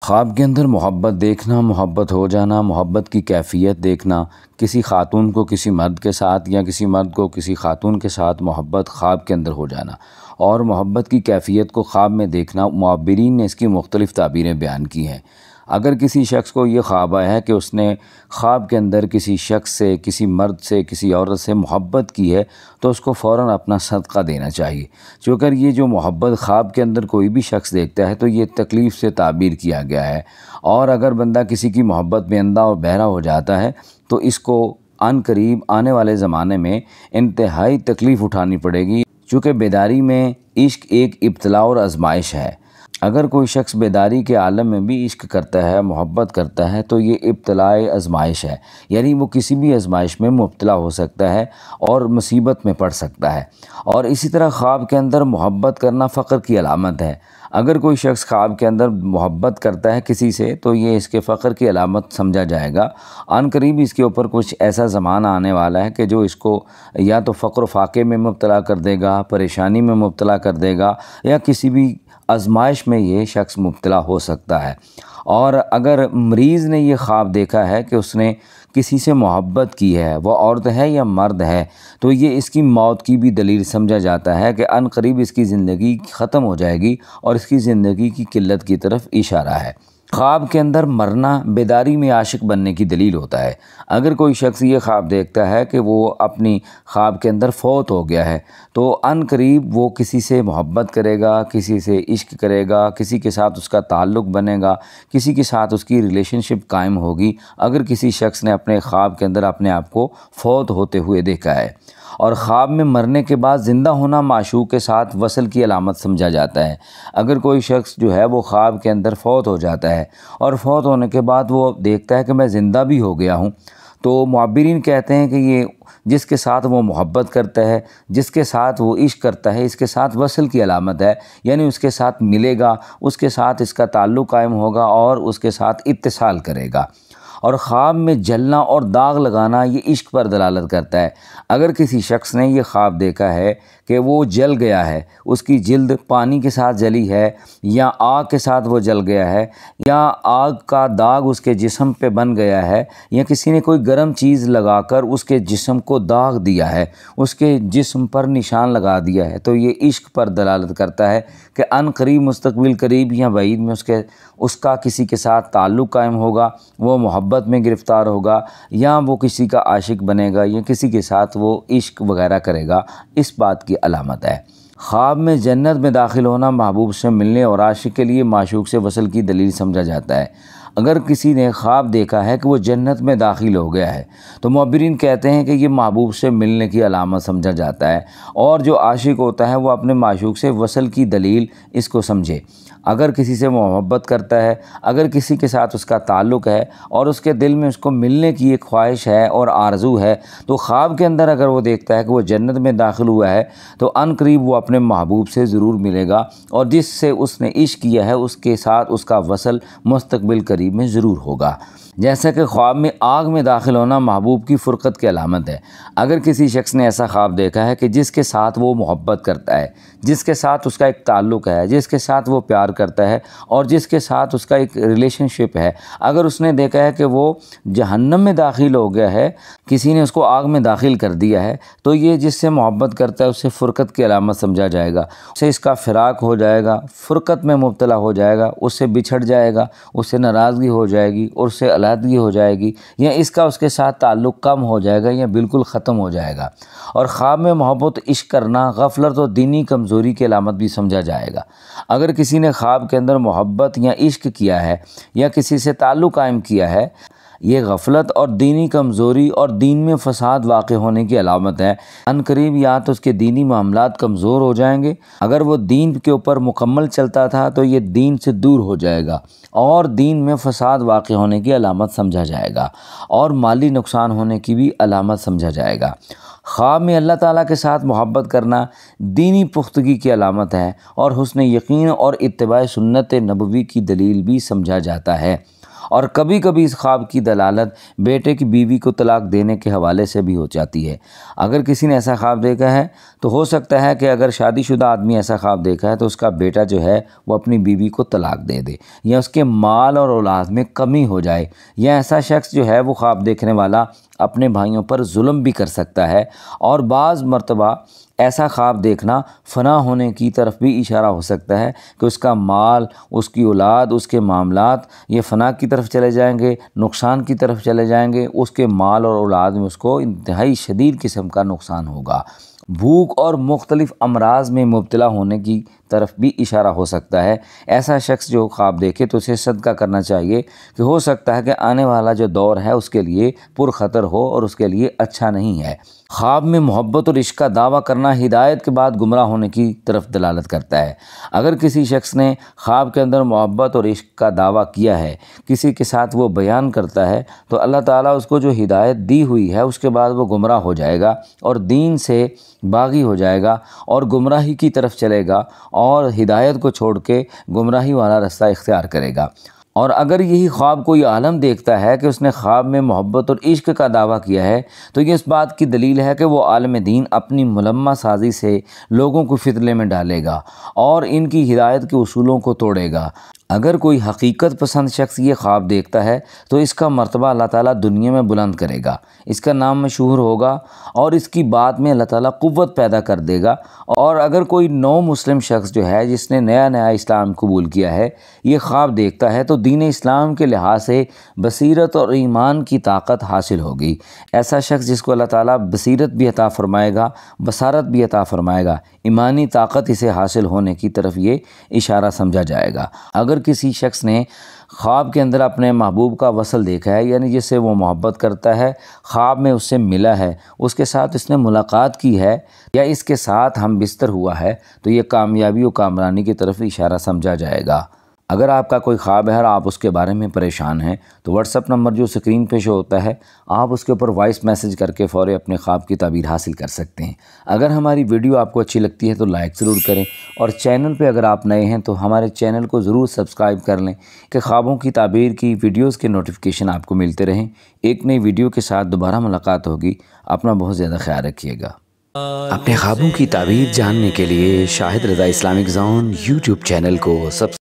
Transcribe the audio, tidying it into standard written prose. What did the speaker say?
خواب کے اندر محبت دیکھنا، محبت ہو جانا، محبت کی کیفیت دیکھنا، کسی خاتون کو کسی مرد کے ساتھ یا کسی مرد کو کسی خاتون کے ساتھ محبت خواب کے اندر ہو جانا اور محبت کی کیفیت کو خواب میں دیکھنا، معبرین نے اس کی مختلف تعبیریں بیان کی ہیں۔ اگر کسی شخص کو یہ خواب آیا ہے کہ اس نے خواب کے اندر کسی شخص سے، کسی مرد سے، کسی عورت سے محبت کی ہے تو اس کو فوراً اپنا صدقہ دینا چاہیے، چونکہ یہ جو محبت خواب کے اندر کوئی بھی شخص دیکھتا ہے تو یہ تکلیف سے تعبیر کیا گیا ہے، اور اگر بندہ کسی کی محبت میں اندھا اور بہرا ہو جاتا ہے تو اس کو عن قریب آنے والے زمانے میں انتہائی تکلیف اٹھانی پڑے گی، چونکہ بیداری میں عشق ایک ابتلا اور آزمائش ہے۔ اگر کوئی شخص بیداری کے عالم میں بھی عشق کرتا ہے، محبت کرتا ہے تو یہ ابتلاء آزمائش ہے، یعنی وہ کسی بھی آزمائش میں مبتلا ہو سکتا ہے اور مصیبت میں پڑ سکتا ہے۔ اور اسی طرح خواب کے اندر محبت کرنا فقر کی علامت ہے۔ اگر کوئی شخص خواب کے اندر محبت کرتا ہے کسی سے تو یہ اس کے فقر کی علامت سمجھا جائے گا۔ عن قریب اس کے اوپر کچھ ایسا زمانہ آنے والا ہے کہ جو اس کو یا تو فقر و فاقے میں مبتلا کر دے گا، پریشانی میں مبتلا کر دے گا، یا کسی بھی آزمائش میں یہ شخص مبتلا ہو سکتا ہے۔ اور اگر مریض نے یہ خواب دیکھا ہے کہ اس نے کسی سے محبت کی ہے، وہ عورت ہے یا مرد ہے، تو یہ اس کی موت کی بھی دلیل سمجھا جاتا ہے کہ عن قریب اس کی زندگی ختم ہو جائے گی اور اس کی زندگی کی قلت کی طرف اشارہ ہے۔ خواب کے اندر مرنا بیداری میں عاشق بننے کی دلیل ہوتا ہے۔ اگر کوئی شخص یہ خواب دیکھتا ہے کہ وہ اپنی خواب کے اندر فوت ہو گیا ہے تو عن قریب وہ کسی سے محبت کرے گا، کسی سے عشق کرے گا، کسی کے ساتھ اس کا تعلق بنے گا، کسی کے ساتھ اس کی ریلیشن شپ قائم ہوگی اگر کسی شخص نے اپنے خواب کے اندر اپنے آپ کو فوت ہوتے ہوئے دیکھا ہے۔ اور خواب میں مرنے کے بعد زندہ ہونا معشوق کے ساتھ وصل کی علامت سمجھا جاتا ہے۔ اگر کوئی شخص جو ہے وہ خواب کے اندر فوت ہو جاتا ہے اور فوت ہونے کے بعد وہ دیکھتا ہے کہ میں زندہ بھی ہو گیا ہوں، تو معبرین کہتے ہیں کہ یہ جس کے ساتھ وہ محبت کرتا ہے، جس کے ساتھ وہ عشق کرتا ہے، اس کے ساتھ وصل کی علامت ہے، یعنی اس کے ساتھ ملے گا، اس کے ساتھ اس کا تعلق قائم ہوگا اور اس کے ساتھ اتصال کرے گا۔ اور خواب میں جلنا اور داغ لگانا یہ عشق پر دلالت کرتا ہے۔ اگر کسی شخص نے یہ خواب دیکھا ہے کہ وہ جل گیا ہے، اس کی جلد پانی کے ساتھ جلی ہے یا آگ کے ساتھ وہ جل گیا ہے، یا آگ کا داغ اس کے جسم پہ بن گیا ہے، یا کسی نے کوئی گرم چیز لگا کر اس کے جسم کو داغ دیا ہے، اس کے جسم پر نشان لگا دیا ہے، تو یہ عشق پر دلالت کرتا ہے کہ عن قریب مستقبل قریب یا بعید میں اس کا کسی کے ساتھ تعلق قائم ہوگا، وہ محبت میں گرفتار ہوگا، یا وہ کسی کا عاشق بنے گا، یا کسی کے ساتھ وہ عشق وغیرہ کرے گا، اس بات کی علامت ہے۔ خواب میں جنت میں داخل ہونا محبوب سے ملنے اور عاشق کے لیے معشوق سے وصل کی دلیل سمجھا جاتا ہے۔ اگر کسی نے خواب دیکھا ہے کہ وہ جنت میں داخل ہو گیا ہے تو معبرین کہتے ہیں کہ یہ محبوب سے ملنے کی علامت سمجھا جاتا ہے، اور جو عاشق ہوتا ہے وہ اپنے معشوق سے وصل کی دلیل اس کو سمجھے۔ اگر کسی سے محبت کرتا ہے، اگر کسی کے ساتھ اس کا تعلق ہے اور اس کے دل میں اس کو ملنے کی ایک خواہش ہے اور آرزو ہے، تو خواب کے اندر اگر وہ دیکھتا ہے کہ وہ جنت میں داخل ہوا ہے تو عن قریب وہ اپنے محبوب سے ضرور ملے گا، اور جس سے اس نے عشق کیا ہے اس کے ساتھ اس کا وصل مستقبل قریب میں ضرور ہوگا۔ جیسا کہ خواب میں آگ میں داخل ہونا محبوب کی فرقت کی علامت ہے۔ اگر کسی شخص نے ایسا خواب دیکھا ہے کہ جس کے ساتھ وہ محبت کرتا ہے، جس کے ساتھ اس کا ایک تعلق ہے، جس کے ساتھ وہ پیار کرتا ہے اور جس کے ساتھ اس کا ایک ریلیشن شپ ہے، اگر اس نے دیکھا ہے کہ وہ جہنم میں داخل ہو گیا ہے، کسی نے اس کو آگ میں داخل کر دیا ہے، تو یہ جس سے محبت کرتا ہے اسے فرقت کی علامت سمجھا جائے گا، اسے اس کا فراق ہو جائے گا، فرقت میں مبتلا ہو جائے گا، اس سے بچھڑ جائے گا، اس سے ناراضگی ہو جائے گی اور اس سے علیحدگی ہو جائے گی، یا اس کے ساتھ تعلق کم ہو جائے گا یا بالکل ختم ہو جائے گا۔ اور خواب میں محبت عشق کرنا غفلت اور دینی کمزوری کی علامت بھی سمجھا جائے گا۔ اگر کسی نے خواب کے اندر محبت یا عشق کیا ہے یا کسی سے تعلق قائم کیا ہے، یہ غفلت اور دینی کمزوری اور دین میں فساد واقع ہونے کی علامت ہے۔ عن قریب یا تو اس کے دینی معاملات کمزور ہو جائیں گے، اگر وہ دین کے اوپر مکمل چلتا تھا تو یہ دین سے دور ہو جائے گا اور دین میں فساد واقع ہونے کی علامت سمجھا جائے گا، اور مالی نقصان ہونے کی بھی علامت سمجھا جائے گا۔ خواب میں اللہ تعالیٰ کے ساتھ محبت کرنا دینی پختگی کی علامت ہے اور حسن یقین اور اتباع سنت نبوی کی دلیل بھی سمجھا جاتا ہے۔ اور کبھی کبھی اس خواب کی دلالت بیٹے کی بیوی کو طلاق دینے کے حوالے سے بھی ہو جاتی ہے۔ اگر کسی نے ایسا خواب دیکھا ہے تو ہو سکتا ہے کہ اگر شادی شدہ آدمی ایسا خواب دیکھا ہے تو اس کا بیٹا جو ہے وہ اپنی بیوی کو طلاق دے دے، یا اس کے مال اور اولاد میں کمی ہو جائے، یا ایسا شخص جو ہے وہ خواب دیکھنے والا اپنے بھائیوں پر ظلم بھی کر سکتا ہے۔ اور بعض مرتبہ ایسا خواب دیکھنا فنا ہونے کی طرف بھی اشارہ ہو سکتا ہے کہ اس کا مال، اس کی اولاد، اس کے معاملات یہ فنا کی طرف چلے جائیں گے، نقصان کی طرف چلے جائیں گے، اس کے مال اور اولاد میں اس کو انتہائی شدید قسم کا نقصان ہوگا۔ بھوک اور مختلف امراض میں مبتلا ہونے کی طرف بھی اشارہ ہو سکتا ہے۔ ایسا شخص جو خواب دیکھے تو اسے صدقہ کرنا چاہیے کہ ہو سکتا ہے کہ آنے والا جو دور ہے اس کے لیے پرخطر ہو اور اس کے لیے اچھا نہیں ہے۔ خواب میں محبت اور عشق کا دعویٰ کرنا ہدایت کے بعد گمراہ ہونے کی طرف دلالت کرتا ہے۔ اگر کسی شخص نے خواب کے اندر محبت اور عشق کا دعویٰ کیا ہے، کسی کے ساتھ وہ بیان کرتا ہے، تو اللہ تعالیٰ اس کو جو ہدایت دی ہوئی ہے اس کے بعد وہ گمراہ ہو جائے گا اور دین سے باغی ہو جائے گا اور گمراہی کی طرف چلے گا اور ہدایت کو چھوڑ کے گمراہی والا رستہ اختیار کرے گا۔ اور اگر یہی خواب کوئی عالم دیکھتا ہے کہ اس نے خواب میں محبت اور عشق کا دعویٰ کیا ہے تو یہ اس بات کی دلیل ہے کہ وہ عالم دین اپنی ملمہ سازی سے لوگوں کو فتنے میں ڈالے گا اور ان کی ہدایت کے اصولوں کو توڑے گا۔ اگر کوئی حقیقت پسند شخص یہ خواب دیکھتا ہے تو اس کا مرتبہ اللہ تعالیٰ دنیا میں بلند کرے گا، اس کا نام مشہور ہوگا اور اس کی بات میں اللہ تعالیٰ قوت پیدا کر دے گا۔ اور اگر کوئی نو مسلم شخص جو ہے جس نے نیا اسلام قبول کیا ہے یہ خواب دیکھتا ہے تو دین اسلام کے لحاظ سے بصیرت اور ایمان کی طاقت حاصل ہوگی۔ ایسا شخص جس کو اللہ تعالیٰ بصیرت بھی عطا فرمائے گا، بصارت بھی عطا فرمائے گا، ایمانی طاقت اسے حاصل ہونے کی طرف یہ اشارہ سمجھا جائے گا۔ اگر کسی شخص نے خواب کے اندر اپنے محبوب کا وصل دیکھا ہے، یعنی جس سے وہ محبت کرتا ہے، خواب میں اس سے ملا ہے، اس کے ساتھ اس نے ملاقات کی ہے یا اس کے ساتھ ہم بستر ہوا ہے، تو یہ کامیابی و کامرانی کی طرف اشارہ سمجھا جائے گا۔ اگر آپ کا کوئی خواب ہے اور آپ اس کے بارے میں پریشان ہیں تو واٹس ایپ نمبر جو سکرین پہ شو ہوتا ہے آپ اس کے اوپر وائس میسج کر کے فوری اپنے خواب کی تعبیر حاصل کر سکتے ہیں۔ اگر ہماری ویڈیو آپ کو اچھی لگتی ہے تو لائک ضرور کریں، اور چینل پہ اگر آپ نئے ہیں تو ہمارے چینل کو ضرور سبسکرائب کر لیں کہ خوابوں کی تعبیر کی ویڈیوز کے نوٹیفیکیشن آپ کو ملتے رہیں۔ ایک نئی ویڈیو کے ساتھ دوبارہ ملاقات ہوگی۔ اپنا بہت زیادہ خیال رکھیے گا۔ اپنے خوابوں کی تعبیر جاننے کے لیے شاہد رضا اسلامک زون یوٹیوب چینل کو سبسکرائب